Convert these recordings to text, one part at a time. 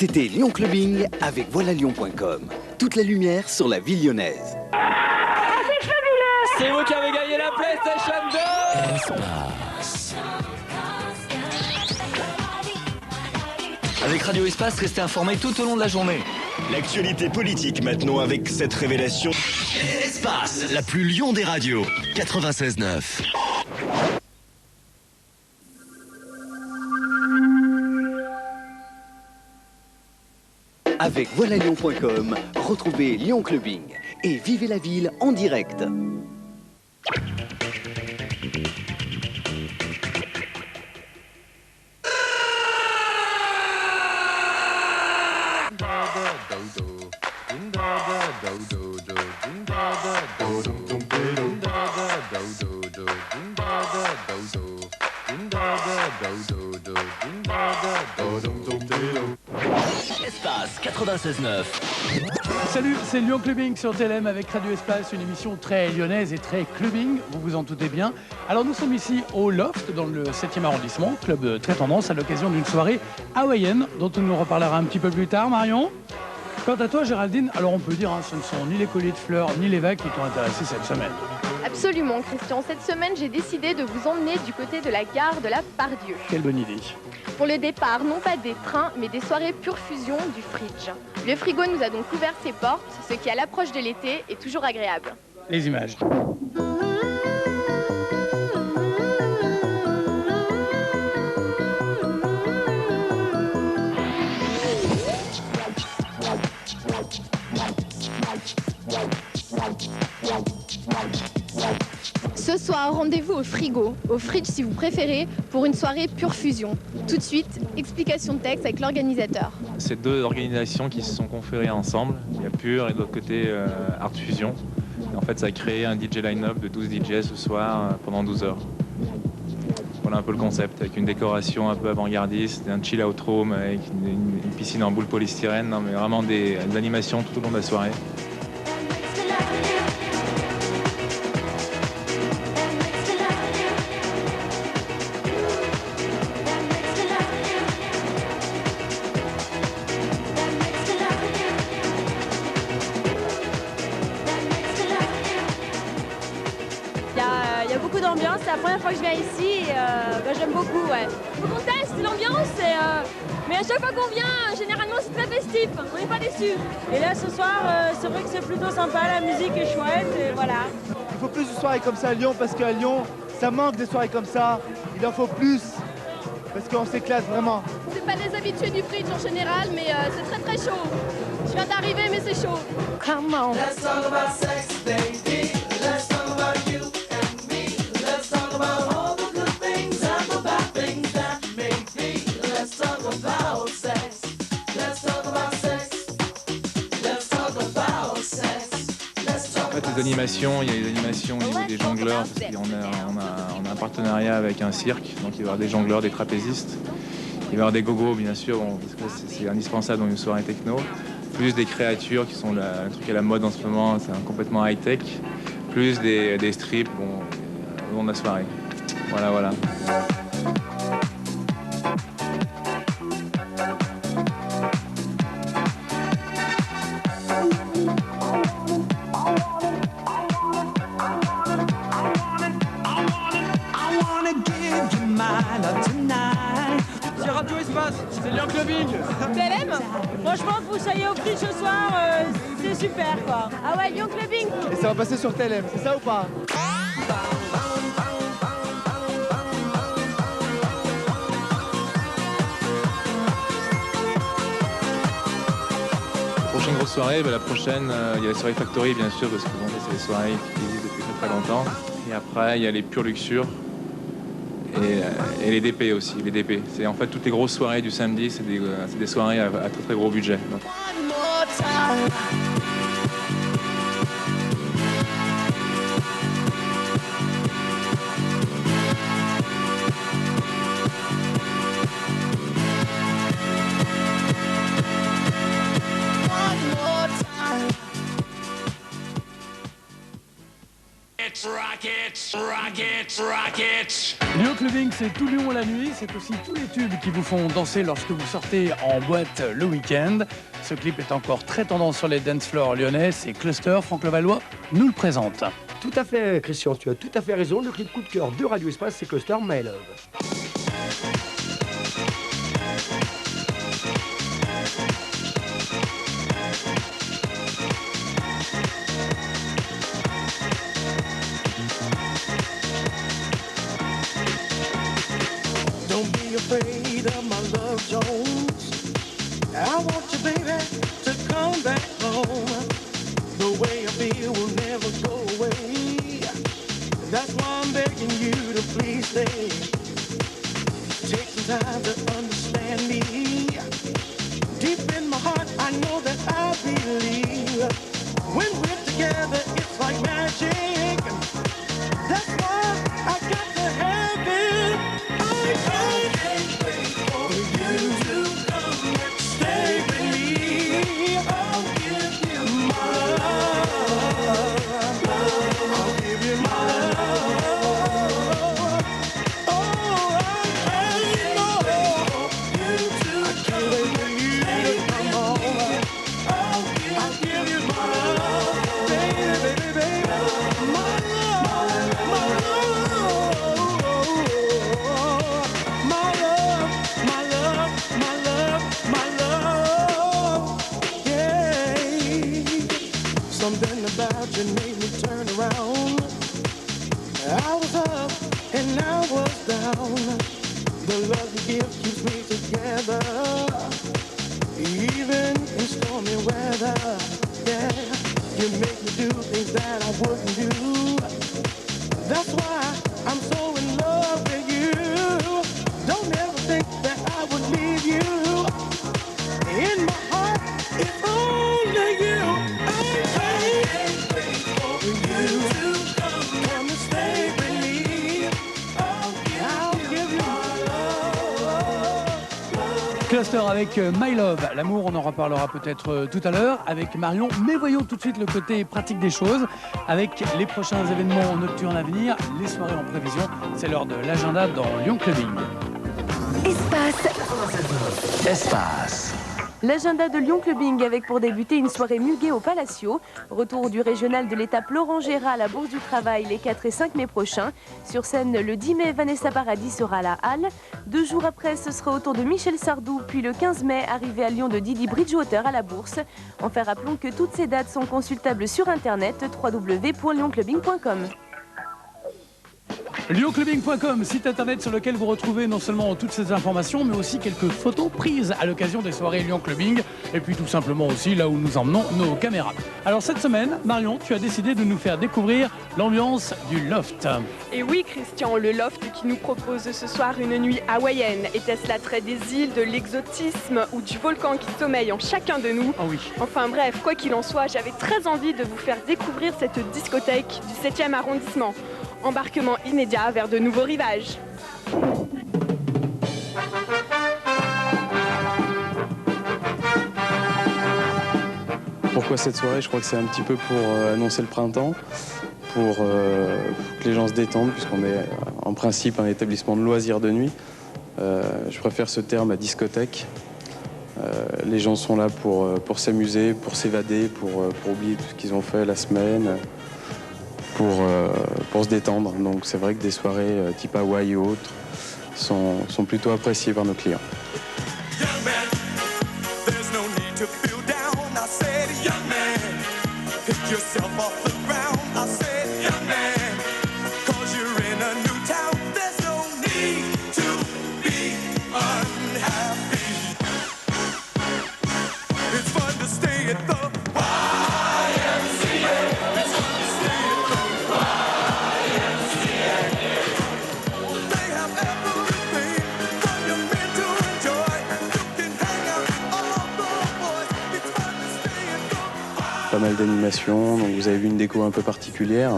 C'était Lyon Clubbing avec voilalion.com. Toute la lumière sur la ville lyonnaise. C'est vous qui avez gagné la PlayStation 2. Espace. Avec Radio Espace, restez informés tout au long de la journée. L'actualité politique maintenant avec cette révélation. Espace, la plus Lyon des radios. 96.9. Avec voilalion.com, retrouvez Lyon Clubbing et vivez la ville en direct. Espace 96.9. Salut, c'est Lyon Clubbing sur TLM avec Radio Espace, une émission très lyonnaise et très clubbing, vous vous en doutez bien. Alors nous sommes ici au Loft, dans le 7e arrondissement, club très tendance, à l'occasion d'une soirée hawaïenne, dont on nous reparlera un petit peu plus tard, Marion. Quant à toi, Géraldine, alors on peut dire, ce ne sont ni les colliers de fleurs, ni les vagues qui t'ont intéressé cette semaine. Absolument, Christian. Cette semaine, j'ai décidé de vous emmener du côté de la gare de la Pardieu. Quelle bonne idée. Pour le départ, non pas des trains, mais des soirées pure fusion du Fridge. Le frigo nous a donc ouvert ses portes, ce qui à l'approche de l'été est toujours agréable. Les images. Ce soir, rendez-vous au frigo, au Fridge si vous préférez, pour une soirée pure fusion. Tout de suite, explication de texte avec l'organisateur. C'est deux organisations qui se sont conférées ensemble. Il y a Pure et de l'autre côté Art Fusion. Et en fait, ça a créé un DJ line-up de 12 DJ ce soir pendant 12 heures. Voilà un peu le concept, avec une décoration un peu avant-gardiste, un chill-out room avec une piscine en boule polystyrène. Non, mais vraiment des animations tout au long de la soirée. Il y a beaucoup d'ambiance, c'est la première fois que je viens ici et j'aime beaucoup. Ouais. Faut qu'on teste l'ambiance, mais à chaque fois qu'on vient, généralement c'est très festif, on n'est pas déçus. Et là ce soir, c'est vrai que c'est plutôt sympa, la musique est chouette et voilà. Il faut plus de soirées comme ça à Lyon parce qu'à Lyon, ça manque des soirées comme ça, il en faut plus parce qu'on s'éclate vraiment. C'est pas les habitués du Fridge en général, mais c'est très très chaud. Je viens d'arriver, mais c'est chaud. Come on. Let's talk about sex, baby. Let's talk about you and me. Let's talk about all the good things and the bad things that make me. Let's talk about sex. Let's talk about sex. Let's talk about sex. Let's talk En fait, les animations, il y a les animations au niveau des jongleurs, parce qu'on a un partenariat avec un cirque, donc il va y avoir des jongleurs, des trapézistes. Il va y avoir des gogos, bien sûr, parce que c'est indispensable dans une soirée techno. Plus des créatures qui sont un truc à la mode en ce moment, c'est complètement high-tech. Plus des strips au long de la soirée. Voilà. C'est Radio Espace, c'est Lyon Clubbing. TLM, franchement, que vous soyez au Fridge ce soir, c'est super quoi. Ah ouais, Lyon Clubbing. Et ça va passer sur TLM, c'est ça ou pas? Prochaine grosse soirée, la prochaine, il y a la soirée Factory bien sûr, parce que bon, c'est des soirées qui existent depuis très longtemps. Et après, il y a les Pure Luxure et les DP aussi, les DP. C'est en fait toutes les grosses soirées du samedi, c'est des soirées à très gros budget. Donc. It's rock Lyon Clubbing, c'est tout Lyon la nuit, c'est aussi tous les tubes qui vous font danser lorsque vous sortez en boîte le week-end. Ce clip est encore très tendance sur les dance floors lyonnais, c'est Cluster, Franck Levallois nous le présente. Tout à fait, Christian, tu as tout à fait raison. Le clip coup de cœur de Radio Espace, c'est Cluster, My Love. Don't be afraid of my love, Jones. I want you, baby, to come back home. The way I feel will never go away. That's why I'm begging you to please stay. Take some time to understand me. Deep in my heart, I know that I believe. When we're together, it's like magic. That's why I got to have it. I can't wait for you to come and stay with me. I'll give you my love. I'll give you my love. Oh, I can't wait for you to come home. I'll give you my love, baby, baby, my love, my love, my love, my love, my love, yeah. Something about you made me turn around. I was up and I was down. The love you give keeps me together, even in stormy weather. Yeah, you make me do things that I wouldn't do. That's why I'm so in love with you. Don't ever think that I would leave you. In my heart, it's only you. I can't wait for you to come and stay with me. I'll give you my love. Cluster avec My Love. L'amour, on en reparlera peut-être tout à l'heure avec Marion. Mais voyons tout de suite le côté pratique des choses avec les prochains événements nocturnes à venir, les soirées en prévision. C'est l'heure de l'agenda dans Lyon Clubbing. Espace. L'agenda de Lyon Clubbing avec pour débuter une soirée muguet au Palacio. Retour du régional de l'étape Laurent Gérard à la Bourse du Travail les 4 et 5 mai prochains. Sur scène le 10 mai, Vanessa Paradis sera à la Halle. 2 jours après, ce sera au tour de Michel Sardou. Puis le 15 mai, arrivée à Lyon de Didi Bridgewater à la Bourse. Enfin, rappelons que toutes ces dates sont consultables sur internet www.lyonclubbing.com. Lyonclubbing.com, site internet sur lequel vous retrouvez non seulement toutes ces informations, mais aussi quelques photos prises à l'occasion des soirées Lyon Clubbing, et puis tout simplement aussi là où nous emmenons nos caméras. Alors cette semaine, Marion, tu as décidé de nous faire découvrir l'ambiance du Loft. Et oui Christian, le Loft qui nous propose ce soir une nuit hawaïenne. Était-ce l'attrait des îles, de l'exotisme ou du volcan qui sommeille en chacun de nous? Oh oui. Enfin bref, quoi qu'il en soit, j'avais très envie de vous faire découvrir cette discothèque du 7e arrondissement. Embarquement immédiat vers de nouveaux rivages. Pourquoi cette soirée? Je crois que c'est un petit peu pour annoncer le printemps, pour que les gens se détendent, puisqu'on est en principe un établissement de loisirs de nuit. Je préfère ce terme à discothèque. Les gens sont là pour s'amuser, pour s'évader, pour oublier tout ce qu'ils ont fait la semaine. Pour se détendre. Donc c'est vrai que des soirées type Hawaï ou autres sont plutôt appréciées par nos clients. Pas mal d'animations, donc vous avez vu une déco un peu particulière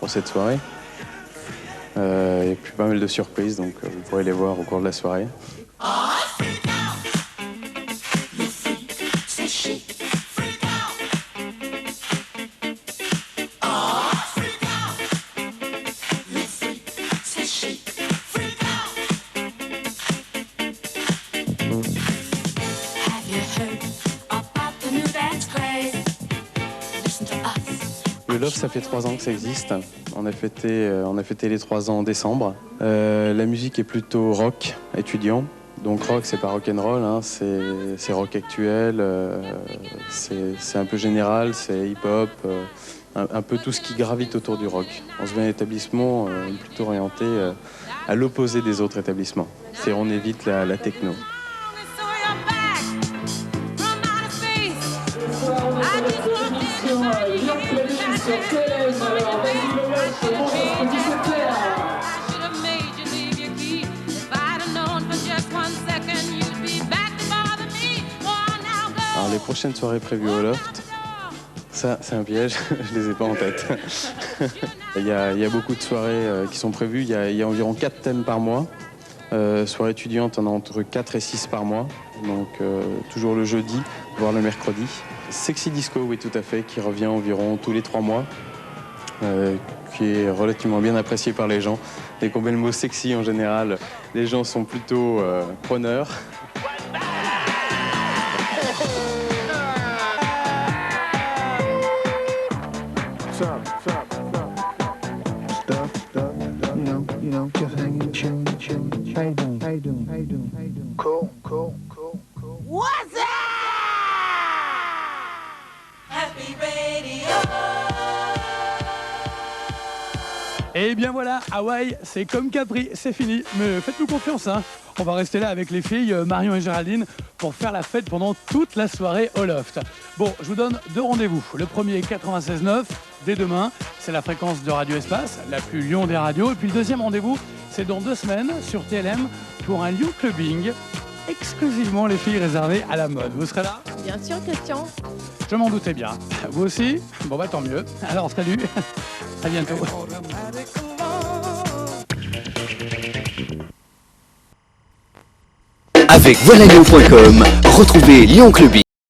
pour cette soirée. Et puis pas mal de surprises, donc vous pourrez les voir au cours de la soirée. Loft, ça fait 3 ans que ça existe. On a fêté les 3 ans en décembre. La musique est plutôt rock, étudiant. Donc rock, c'est pas rock'n'roll, hein, c'est rock actuel, c'est un peu général, c'est hip-hop, un peu tout ce qui gravite autour du rock. On se met un établissement plutôt orienté à l'opposé des autres établissements. On évite la techno. Alors les prochaines soirées prévues au Loft, ça c'est un piège, je les ai pas en tête. Il y a beaucoup de soirées qui sont prévues, il y a environ 4 thèmes par mois. Soirée étudiante, on a entre 4 et 6 par mois, donc toujours le jeudi, voire le mercredi. Sexy Disco, oui tout à fait, qui revient environ tous les 3 mois, qui est relativement bien apprécié par les gens. Dès qu'on met le mot sexy en général, les gens sont plutôt preneurs. What's that? Happy Radio. Et bien voilà, Hawaï, c'est comme Capri, c'est fini. Mais faites-nous confiance, hein. On va rester là avec les filles, Marion et Géraldine, pour faire la fête pendant toute la soirée au Loft. Bon, je vous donne 2 rendez-vous. Le premier, 96.9, dès demain. C'est la fréquence de Radio Espace, la plus Lyon des radios. Et puis le deuxième rendez-vous, c'est dans 2 semaines sur TLM pour un Lyon Clubbing. Exclusivement les filles réservées à la mode. Vous serez là ? Bien sûr, Christian. Je m'en doutais bien. Vous aussi ? Bon bah tant mieux. Alors salut, à bientôt. Avec volalyon.com, retrouvez Lyon Clubbing.